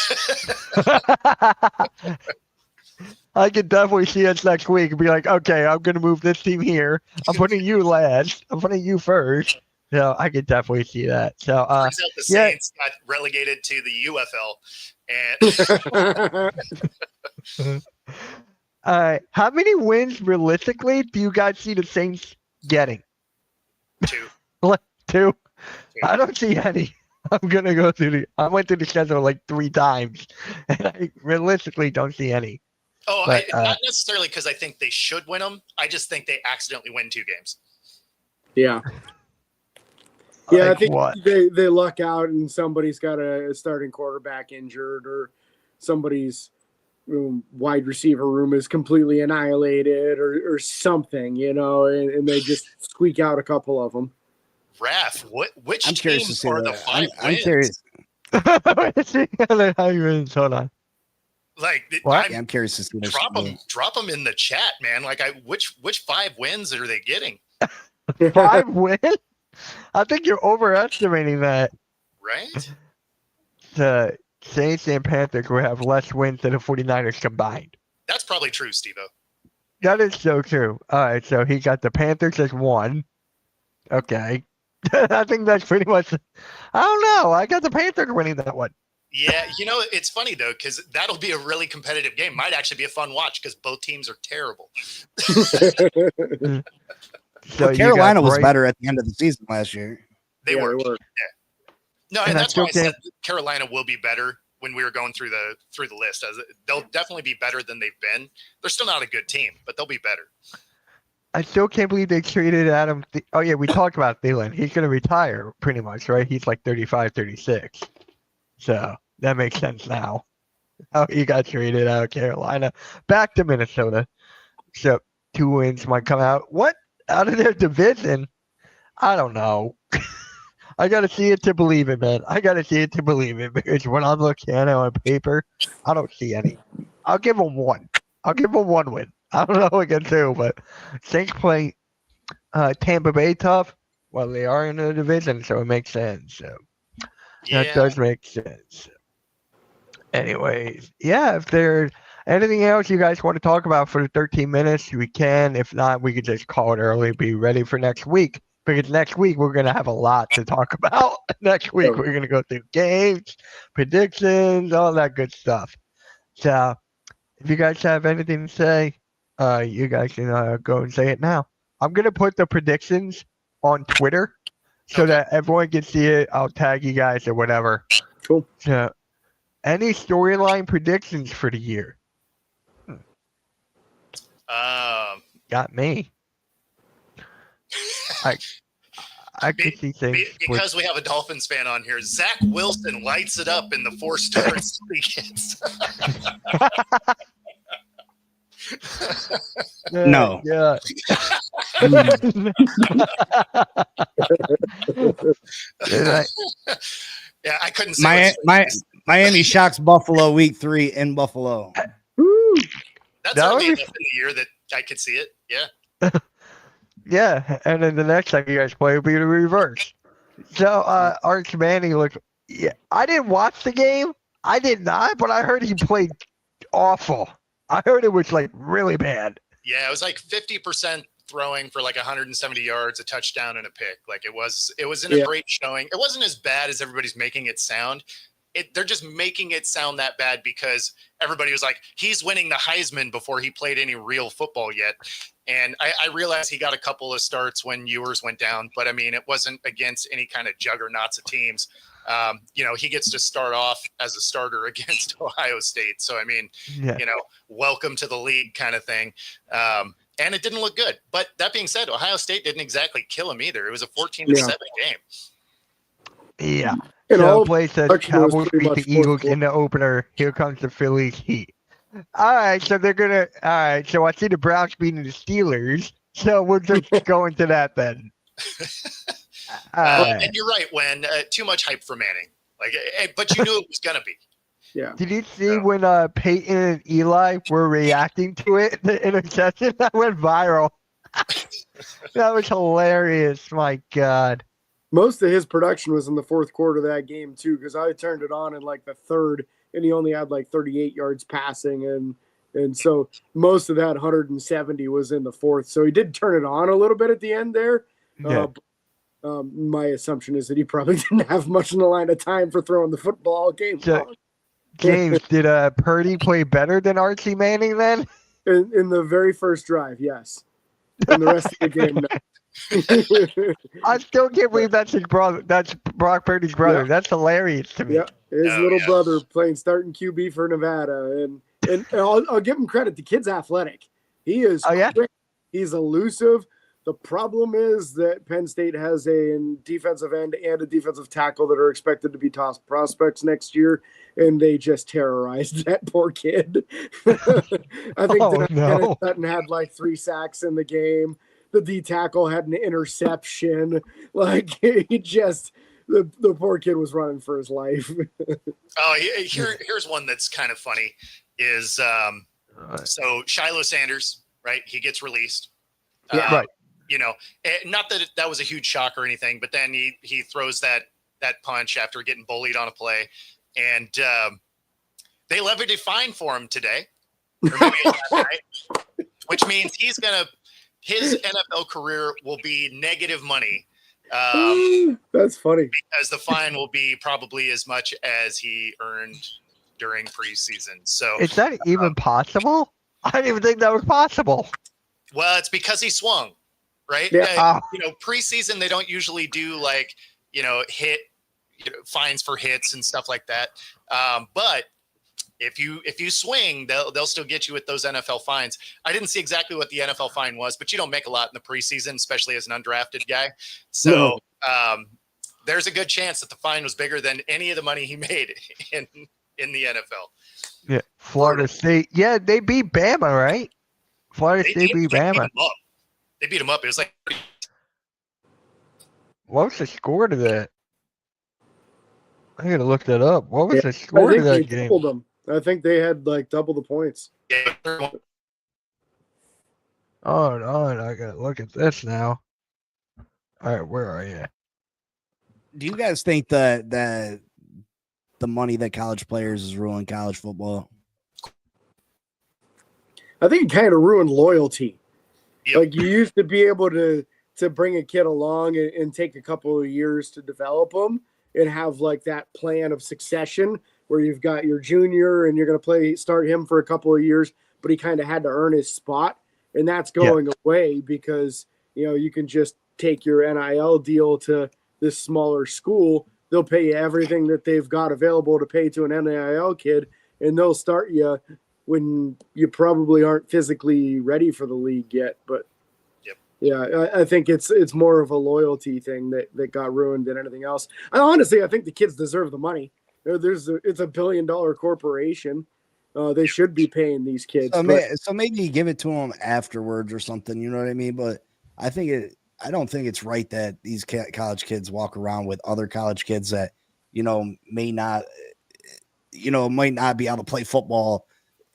I could definitely see us next week and be like, okay, I'm going to move this team here. I'm putting you last. I'm putting you first. So I could definitely see that. So, turns out the Saints got relegated to the UFL, and all right. How many wins realistically do you guys see the Saints getting? Two. Two. I don't see any. I'm gonna go through I went through the schedule like 3 times, and I realistically don't see any. Oh, But, not necessarily because I think they should win them. I just think they accidentally win 2 games. Yeah. Yeah, Like I think what? they luck out and somebody's got a starting quarterback injured or somebody's wide receiver room is completely annihilated or something, and they just squeak out a couple of them. Raph, which I'm curious to teams see are the that. 5 I'm wins? curious. Hold on. Like, What? Yeah, I'm curious to see this. drop them in the chat, man. Like, which 5 wins are they getting? 5 wins? I think you're overestimating that. Right? The Saints and Panthers will have less wins than the 49ers combined. That's probably true, Steve-O. That is so true. All right, so he got the Panthers as 1. Okay. I think that's pretty much. I don't know. I got the Panthers winning that one. Yeah, it's funny though because that'll be a really competitive game. Might actually be a fun watch because both teams are terrible. So you Carolina got was Bryce- better at the end of the season last year. They were. They were. No, And and I that's why I still said Carolina will be better when we were going through the list. They'll definitely be better than they've been. They're still not a good team, but they'll be better. I still can't believe they traded Adam. Oh, yeah, we talked about Thielen. He's going to retire pretty much, right? He's like 35, 36. So that makes sense now. How he got traded out of Carolina back to Minnesota. So 2 wins might come out. What? Out of their division? I don't know. I got to see it to believe it, man. I got to see it to believe it because when I'm looking at it on paper, I don't see any. I'll give them 1. I'll give them 1 win. I don't know against who, but Saints play Tampa Bay tough. Well, they are in the division, so it makes sense. So that Yeah. does make sense. Anyways, yeah, if there's anything else you guys want to talk about for the 13 minutes, we can. If not, we could just call it early, be ready for next week. Because next week, we're going to have a lot to talk about. Next week, we're going to go through games, predictions, all that good stuff. So if you guys have anything to say, you guys can go and say it now. I'm going to put the predictions on Twitter so Okay. that everyone can see it. I'll tag you guys or whatever. Cool. So, any storyline predictions for the year? Got me. I could see things. Because we have a Dolphins fan on here, Zach Wilson lights it up in the 4 stars he gets. No. Yeah. Yeah, I couldn't say. Miami shocks Buffalo week 3 in Buffalo. Woo. That's that early was- enough in the year that I could see it. Yeah. Yeah, and then the next time you guys play will be the reverse. So Arch Manning looked. Yeah, I didn't watch the game. I did not, but I heard he played awful. I heard it was like really bad. Yeah, it was like 50% throwing for like 170 yards, a touchdown, and a pick. Like it wasn't a great showing. It wasn't as bad as everybody's making it sound. They're just making it sound that bad because everybody was like, he's winning the Heisman before he played any real football yet. And I realized he got a couple of starts when Ewers went down, but I mean, it wasn't against any kind of juggernauts of teams. He gets to start off as a starter against Ohio State. So, I mean, Yeah. Welcome to the league kind of thing. And it didn't look good. But that being said, Ohio State didn't exactly kill him either. It was a 14-7 game. Yeah. And So all play said production was Cowboys pretty beat much the Eagles fourth in the opener. Here comes the Phillies Heat. All right, so they're gonna. All right, so I see the Browns beating the Steelers. So we'll just go into that then. All right. And you're right, when too much hype for Manning. But you knew it was gonna be. Yeah. Did you see Yeah. when Peyton and Eli were reacting to it? The interception that went viral. That was hilarious. My God. Most of his production was in the fourth quarter of that game too, because I turned it on in like the third, and he only had like 38 yards passing, and so most of that 170 was in the fourth. So he did turn it on a little bit at the end there. Yeah. My assumption is that he probably didn't have much in the line of time for throwing the football game. So- James, did Purdy play better than Archie Manning then? In the very first drive, yes. And the rest of the game, no. I still can't believe that's his brother. That's Brock Purdy's brother. Yeah. That's hilarious to me. Yeah, his Oh, little yeah. brother playing starting QB for Nevada, and I'll give him credit. The kid's athletic. He is Oh, yeah? quick. He's elusive. The problem is that Penn State has a defensive end and a defensive tackle that are expected to be top prospects next year, and they just terrorized that poor kid. I think Oh, that no. Dennis Sutton had like 3 sacks in the game. The D tackle had an interception. Like he just the poor kid was running for his life. Oh, here's one that's kind of funny. Is so Shiloh Sanders, right? He gets released. Yeah. Right. You know, not that that was a huge shock or anything, but then he throws that punch after getting bullied on a play, and they levied a fine for him today, or maybe it was last night, which means his NFL career will be negative money. That's funny. Because the fine will be probably as much as he earned during preseason. So Is that even possible? I didn't even think that was possible. well, it's because he swung, right? Yeah. You know, preseason they don't usually do like, fines for hits and stuff like that. But if you swing, they'll still get you with those NFL fines. I didn't see exactly what the NFL fine was, but you don't make a lot in the preseason, especially as an undrafted guy. So there's a good chance that the fine was bigger than any of the money he made in the NFL. Yeah, Florida State. Yeah, they beat Bama, right? Florida State beat Bama. They beat him up. It was like What was the score to that? I gotta look that up. What was the score I to think they that game? doubled them. I think they had like double the points. Hold on, I gotta look at this now. All right, where are you? Do you guys think that the money that college players is ruining college football? I think it kind of ruined loyalty. Yep. Like you used to be able to bring a kid along and take a couple of years to develop them and have like that plan of succession where you've got your junior and you're going to start him for a couple of years, but he kind of had to earn his spot. And that's going away because, you can just take your NIL deal to this smaller school. They'll pay you everything that they've got available to pay to an NIL kid, and they'll start you when you probably aren't physically ready for the league yet. But yeah, I think it's more of a loyalty thing that got ruined than anything else. And honestly, I think the kids deserve the money. It's a $1 billion corporation. They should be paying these kids. So maybe you give it to them afterwards or something. You know what I mean? But I don't think it's right that these college kids walk around with other college kids that might not be able to play football,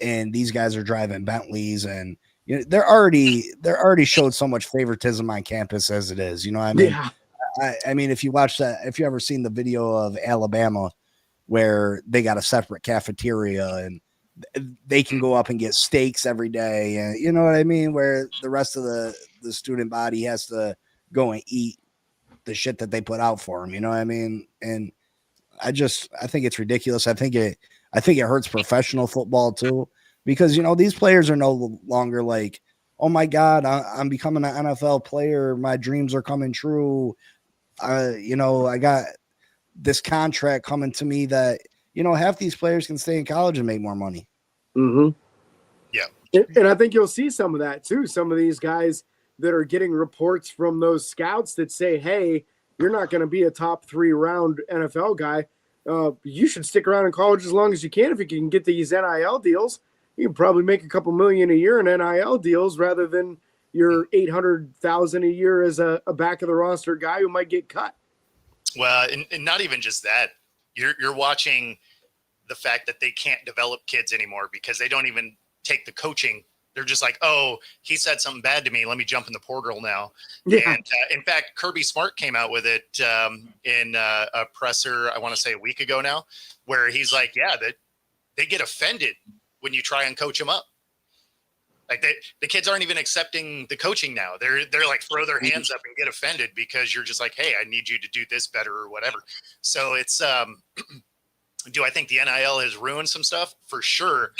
and these guys are driving Bentleys, and they're already showed so much favoritism on campus as it is. You know what I mean? Yeah. I mean, if you ever seen the video of Alabama where they got a separate cafeteria and they can go up and get steaks every day, and you know what I mean, where the rest of the student body has to go and eat the shit that they put out for them. You know what I mean? And I think it's ridiculous. I think it hurts professional football too, because these players are no longer like, oh my God, I'm becoming an NFL player. My dreams are coming true. I got this contract coming to me that, half these players can stay in college and make more money. Mm-hmm. Yeah. And I think you'll see some of that too. Some of these guys that are getting reports from those scouts that say, hey, you're not going to be a top 3 round NFL guy. You should stick around in college as long as you can. If you can get these NIL deals, you can probably make a couple million a year in NIL deals rather than your $800,000 a year as a back of the roster guy who might get cut. Well, and not even just that. You're watching the fact that they can't develop kids anymore because they don't even take the coaching. They're just like, oh, he said something bad to me. Let me jump in the portal now. Yeah. And in fact, Kirby Smart came out with it in a presser, I want to say a week ago now, where he's like, yeah, that they get offended when you try and coach them up. Like the kids aren't even accepting the coaching now. They're like throw their hands up and get offended because you're just like, hey, I need you to do this better or whatever. So it's do I think the NIL has ruined some stuff? For sure.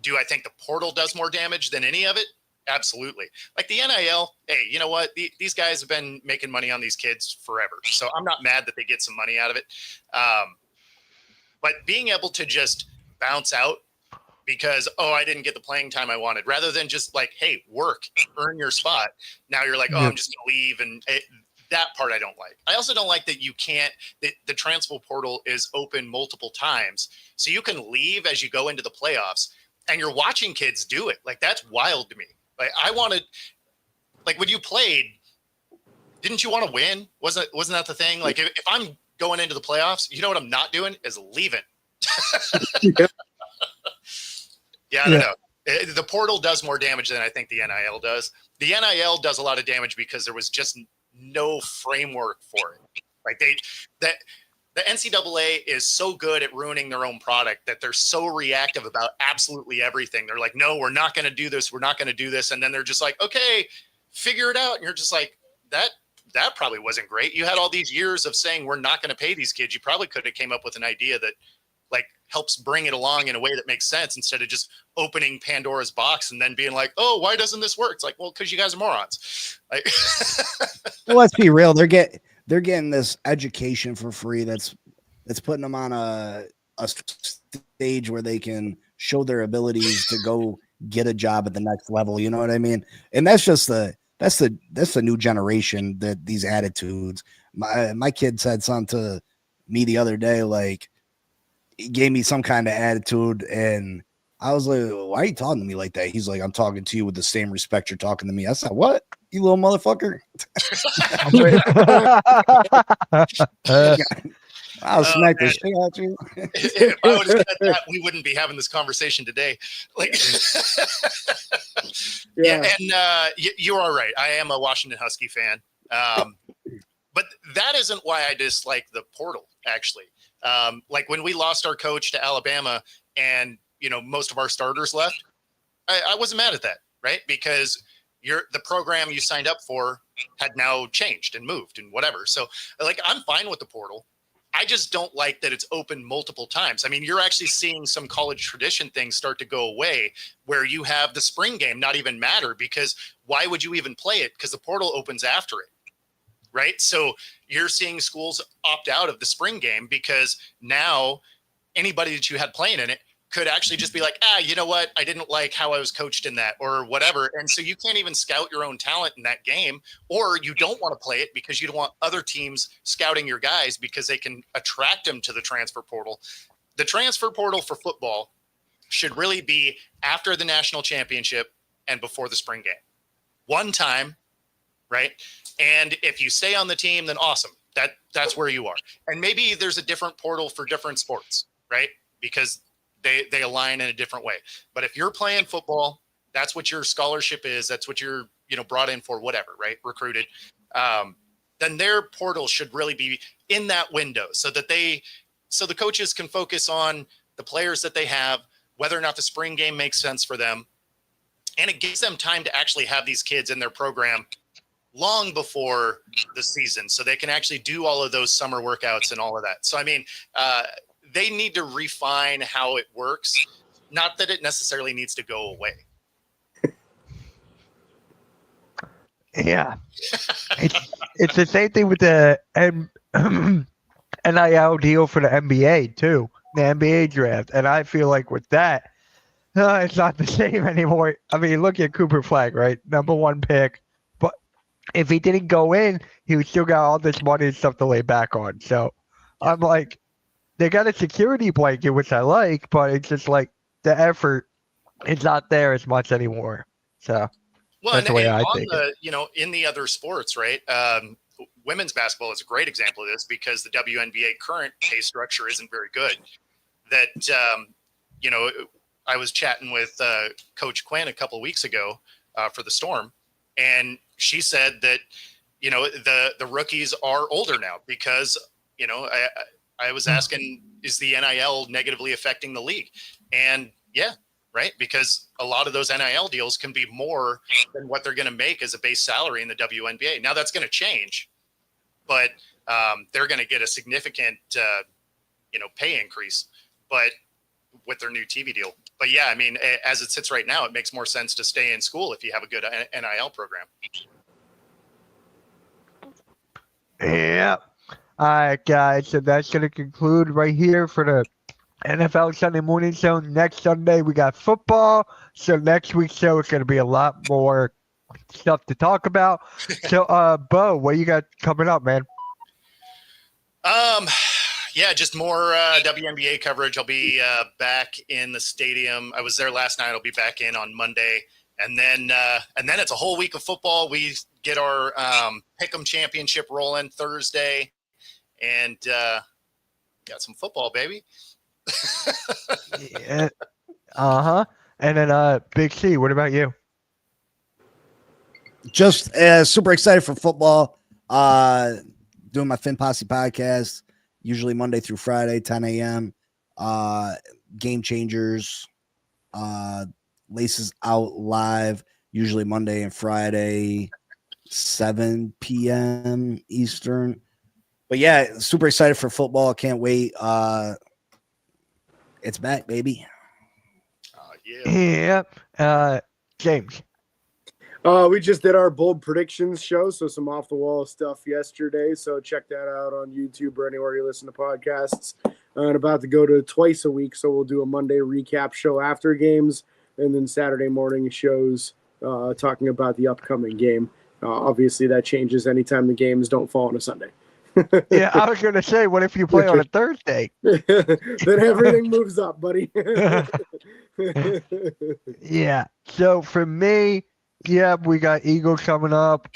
Do I think the portal does more damage than any of it? Absolutely. Like the NIL, hey, you know what? These guys have been making money on these kids forever. So I'm not mad that they get some money out of it. But being able to just bounce out because, oh, I didn't get the playing time I wanted, rather than just like, hey, work, earn your spot. Now you're like, oh, I'm just going to leave. And that part I don't like. I also don't like that you can't, the transfer portal is open multiple times. So you can leave as you go into the playoffs and you're watching kids do it. Like, that's wild to me. Like, I wanted, like when you played, didn't you want to win? Wasn't that the thing? Like if I'm going into the playoffs, you know what I'm not doing is leaving. Yeah, I don't know. The portal does more damage than I think the NIL does. The NIL does a lot of damage because there was just no framework for it. Like the NCAA is so good at ruining their own product that they're so reactive about absolutely everything. They're like, no, we're not going to do this. We're not going to do this. And then they're just like, okay, figure it out. And you're just like, that probably wasn't great. You had all these years of saying, we're not going to pay these kids. You probably could have came up with an idea that like helps bring it along in a way that makes sense instead of just opening Pandora's box and then being like, oh, why doesn't this work? It's like, well, because you guys are morons. Like, Well, let's be real. They're getting this education for free. That's putting them on a stage where they can show their abilities to go get a job at the next level. You know what I mean? And that's the new generation, that these attitudes. My kid said something to me the other day, like, he gave me some kind of attitude, and I was like, why are you talking to me like that? He's like, I'm talking to you with the same respect you're talking to me. I said, what? You little motherfucker. I'll smack the shit out you. If I would have said that, we wouldn't be having this conversation today. Like, yeah. And you are right. I am a Washington Husky fan. But that isn't why I dislike the portal, actually. Like when we lost our coach to Alabama and, you know, most of our starters left, I wasn't mad at that, right? Because the program you signed up for had now changed and moved and whatever. So like, I'm fine with the portal. I just don't like that it's open multiple times. I mean, you're actually seeing some college tradition things start to go away where you have the spring game not even matter, because why would you even play it? Because the portal opens after it. Right. So you're seeing schools opt out of the spring game because now anybody that you had playing in it could actually just be like, you know what? I didn't like how I was coached in that or whatever. And so you can't even scout your own talent in that game, or you don't want to play it because you don't want other teams scouting your guys because they can attract them to the transfer portal. The transfer portal for football should really be after the national championship and before the spring game. One time, right? And if you stay on the team, then awesome. That's where you are. And maybe there's a different portal for different sports, right? Because they align in a different way. But if you're playing football, that's what your scholarship is. That's what you're, you know, brought in for, whatever, right? Recruited. Then their portal should really be in that window so that so the coaches can focus on the players that they have, whether or not the spring game makes sense for them. And it gives them time to actually have these kids in their program long before the season, so they can actually do all of those summer workouts and all of that. So, I mean, they need to refine how it works, not that it necessarily needs to go away. Yeah. It's the same thing with the NIL deal for the NBA too, the NBA draft. And I feel like with that, it's not the same anymore. I mean, look at Cooper Flag, right? Number 1 pick. But if he didn't go in, he would still got all this money and stuff to lay back on. So I'm like, they got a security blanket, which I like, but it's just like the effort is not there as much anymore. So well, that's the way I on think the, you know, in the other sports, right? Women's basketball is a great example of this because the WNBA current pay structure isn't very good. That, you know, I was chatting with Coach Quinn a couple of weeks ago for the Storm, and she said that, you know, the rookies are older now because, you know, I was asking, is the NIL negatively affecting the league? And yeah, right. Because a lot of those NIL deals can be more than what they're going to make as a base salary in the WNBA. Now that's going to change, but they're going to get a significant, you know, pay increase, but with their new TV deal. but yeah, I mean, as it sits right now, it makes more sense to stay in school if you have a good NIL program. Yeah. All right, guys. So that's going to conclude right here for the NFL Sunday Morning Show. Next Sunday, we got football. So next week's show is going to be a lot more stuff to talk about. So, Bo, what you got coming up, man? Yeah, just more WNBA coverage. I'll be back in the stadium. I was there last night. I'll be back in on Monday, and then it's a whole week of football. We get our Pick'em Championship rolling Thursday, and got some football, baby. Yeah. And then Big C, what about you? Just super excited for football. Doing my Fin Posse podcast, usually Monday through Friday, 10 a.m. Game Changers, Laces Out Live, usually Monday and Friday, 7 p.m. Eastern. But yeah, super excited for football. Can't wait. It's back, baby. Yeah. Yeah. James. We just did our bold predictions show, so some off the wall stuff yesterday. So check that out on YouTube or anywhere you listen to podcasts. And about to go to twice a week, so we'll do a Monday recap show after games, and then Saturday morning shows talking about the upcoming game. Obviously, that changes anytime the games don't fall on a Sunday. Yeah, I was going to say, what if you play on a Thursday? Then everything moves up, buddy. Yeah. So for me, yeah, we got Eagles coming up.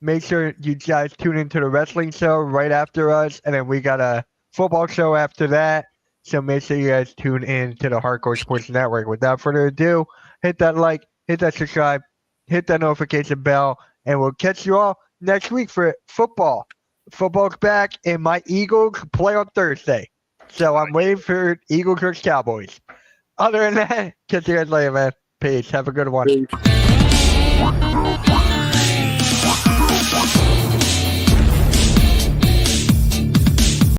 Make sure you guys tune into the wrestling show right after us, and then we got a football show after that. So make sure you guys tune in to the Hardcore Sports Network. Without further ado, hit that like, hit that subscribe, hit that notification bell, and we'll catch you all next week for football. Football's back, and my Eagles play on Thursday. So I'm waiting for Eagles versus Cowboys. Other than that, catch you guys later, man. Peace. Have a good one.